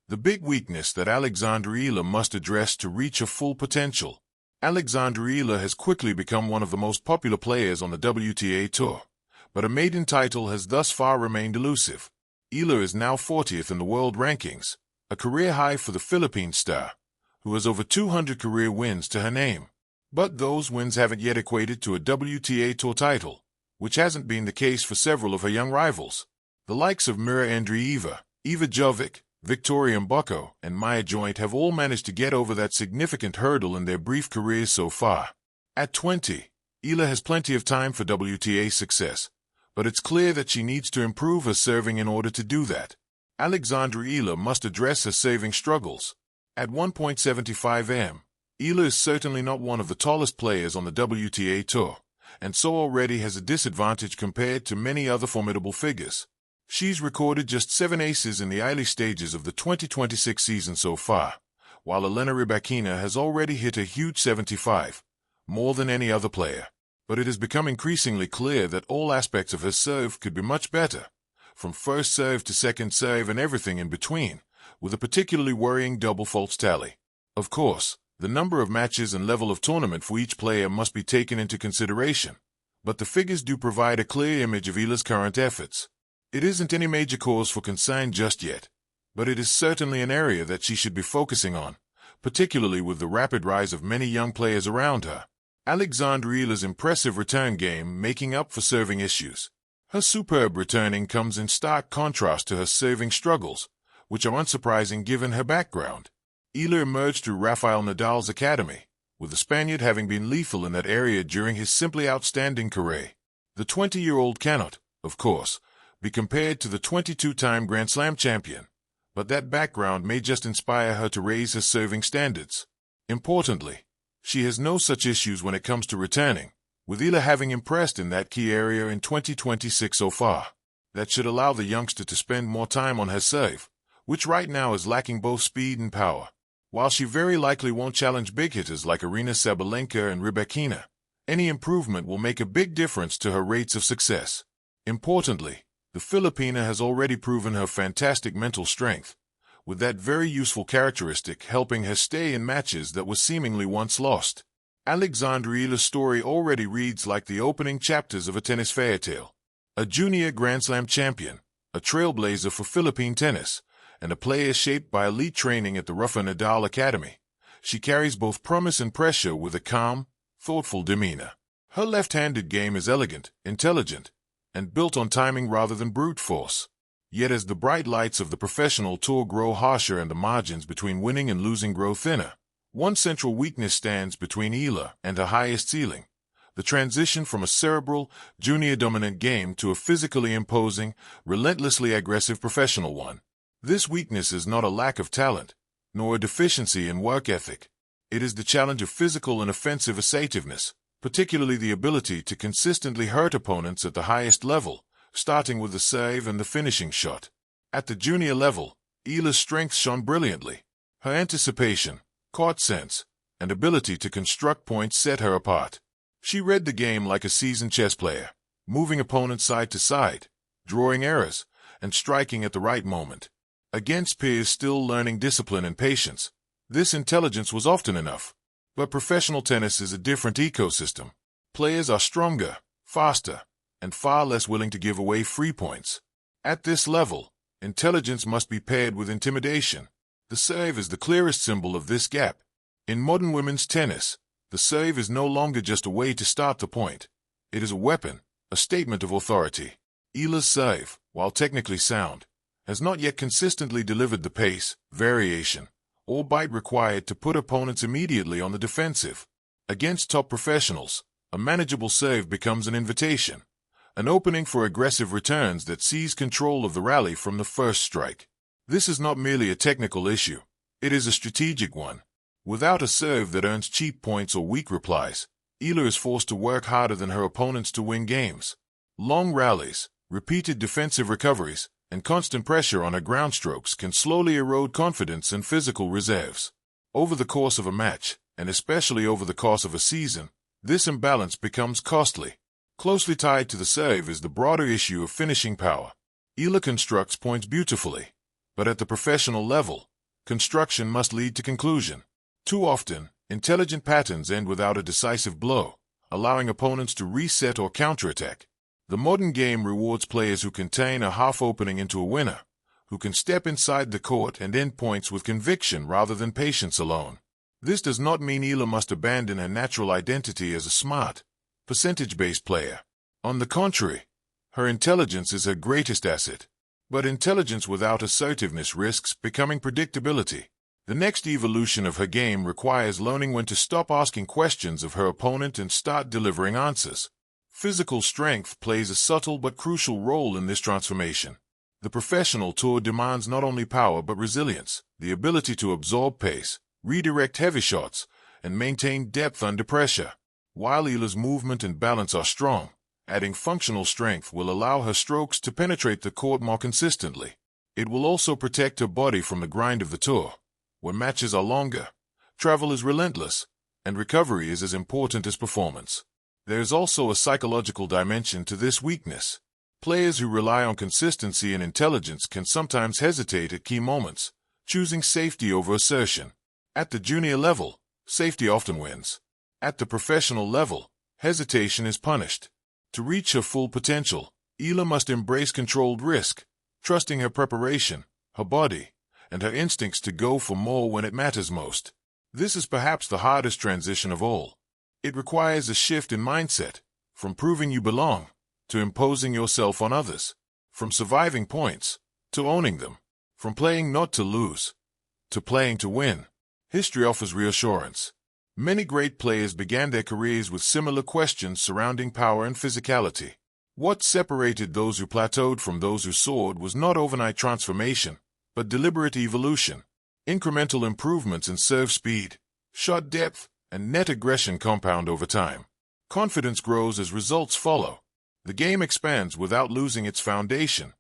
the big weakness that Alexandra Eala must address to reach her full potential. Alexandra Eala has quickly become one of the most popular players on the WTA Tour, but her maiden title has thus far remained elusive. Eala is now 40th in the world rankings, a career high for the Philippine star, who has over 200 career wins to her name. But those wins haven't yet equated to a WTA Tour title, which hasn't been the case for several of her young rivals. The likes of Mira Andreeva, Eva Jovic, Victoria Mboko, and Maya Joint have all managed to get over that significant hurdle in their brief careers so far. At 20, Eala has plenty of time for WTA success, but it's clear that she needs to improve her serving in order to do that. Alexandra Eala must address her serving struggles. At 1.75 m, Eala is certainly not one of the tallest players on the WTA Tour, and so already has a disadvantage compared to many other formidable figures. She's recorded just 7 aces in the early stages of the 2026 season so far, while Elena Rybakina has already hit a huge 75, more than any other player. But it has become increasingly clear that all aspects of her serve could be much better, from first serve to second serve and everything in between, with a particularly worrying double faults tally. Of course, the number of matches and level of tournament for each player must be taken into consideration, but the figures do provide a clear image of Eala's current efforts. It isn't any major cause for concern just yet, but it is certainly an area that she should be focusing on, particularly with the rapid rise of many young players around her. Alexandra Eala's impressive return game making up for serving issues. Her superb returning comes in stark contrast to her serving struggles, which are unsurprising given her background. Eala emerged through Rafael Nadal's academy, with the Spaniard having been lethal in that area during his simply outstanding career. The 20-year-old cannot, of course, be compared to the 22-time Grand Slam champion, but that background may just inspire her to raise her serving standards. Importantly, she has no such issues when it comes to returning, with Eala having impressed in that key area in 2026 so far. That should allow the youngster to spend more time on her serve, which right now is lacking both speed and power. While she very likely won't challenge big hitters like Aryna Sabalenka and Rybakina, any improvement will make a big difference to her rates of success. Importantly, the Filipina has already proven her fantastic mental strength, with that very useful characteristic helping her stay in matches that were seemingly once lost. Alexandra Eala's story already reads like the opening chapters of a tennis fairy tale. A junior Grand Slam champion, a trailblazer for Philippine tennis, and a player shaped by elite training at the Rafael Nadal Academy, she carries both promise and pressure with a calm, thoughtful demeanor. Her left-handed game is elegant, intelligent, and built on timing rather than brute force. Yet as the bright lights of the professional tour grow harsher and the margins between winning and losing grow thinner, one central weakness stands between Eala and her highest ceiling: the transition from a cerebral, junior-dominant game to a physically imposing, relentlessly aggressive professional one. This weakness is not a lack of talent, nor a deficiency in work ethic. It is the challenge of physical and offensive assertiveness, particularly the ability to consistently hurt opponents at the highest level, starting with the serve and the finishing shot. At the junior level, Eala's strengths shone brilliantly. Her anticipation, court sense, and ability to construct points set her apart. She read the game like a seasoned chess player, moving opponents side to side, drawing errors, and striking at the right moment. Against peers still learning discipline and patience, this intelligence was often enough. But professional tennis is a different ecosystem. Players are stronger, faster, and far less willing to give away free points. At this level, intelligence must be paired with intimidation. The serve is the clearest symbol of this gap. In modern women's tennis, the serve is no longer just a way to start the point. It is a weapon, a statement of authority. Eala's serve, while technically sound, has not yet consistently delivered the pace, variation, or bite required to put opponents immediately on the defensive. Against top professionals, a manageable serve becomes an invitation, an opening for aggressive returns that seize control of the rally from the first strike. This is not merely a technical issue, it is a strategic one. Without a serve that earns cheap points or weak replies, Eala is forced to work harder than her opponents to win games. Long rallies, repeated defensive recoveries, and constant pressure on her ground strokes can slowly erode confidence and physical reserves. Over the course of a match, and especially over the course of a season, this imbalance becomes costly. Closely tied to the serve is the broader issue of finishing power. Eala constructs points beautifully, but at the professional level, construction must lead to conclusion. Too often, intelligent patterns end without a decisive blow, allowing opponents to reset or counterattack. The modern game rewards players who can turn a half-opening into a winner, who can step inside the court and end points with conviction rather than patience alone. This does not mean Eala must abandon her natural identity as a smart, percentage-based player. On the contrary, her intelligence is her greatest asset. But intelligence without assertiveness risks becoming predictability. The next evolution of her game requires learning when to stop asking questions of her opponent and start delivering answers. Physical strength plays a subtle but crucial role in this transformation. The professional tour demands not only power but resilience, the ability to absorb pace, redirect heavy shots, and maintain depth under pressure. While Eala's movement and balance are strong, adding functional strength will allow her strokes to penetrate the court more consistently. It will also protect her body from the grind of the tour. When matches are longer, travel is relentless, and recovery is as important as performance. There is also a psychological dimension to this weakness. Players who rely on consistency and intelligence can sometimes hesitate at key moments, choosing safety over assertion. At the junior level, safety often wins. At the professional level, hesitation is punished. To reach her full potential, Eala must embrace controlled risk, trusting her preparation, her body, and her instincts to go for more when it matters most. This is perhaps the hardest transition of all. It requires a shift in mindset, from proving you belong, to imposing yourself on others, from surviving points, to owning them, from playing not to lose, to playing to win. History offers reassurance. Many great players began their careers with similar questions surrounding power and physicality. What separated those who plateaued from those who soared was not overnight transformation, but deliberate evolution. Incremental improvements in serve speed, shot depth, and net aggression compound over time. Confidence grows as results follow. The game expands without losing its foundation,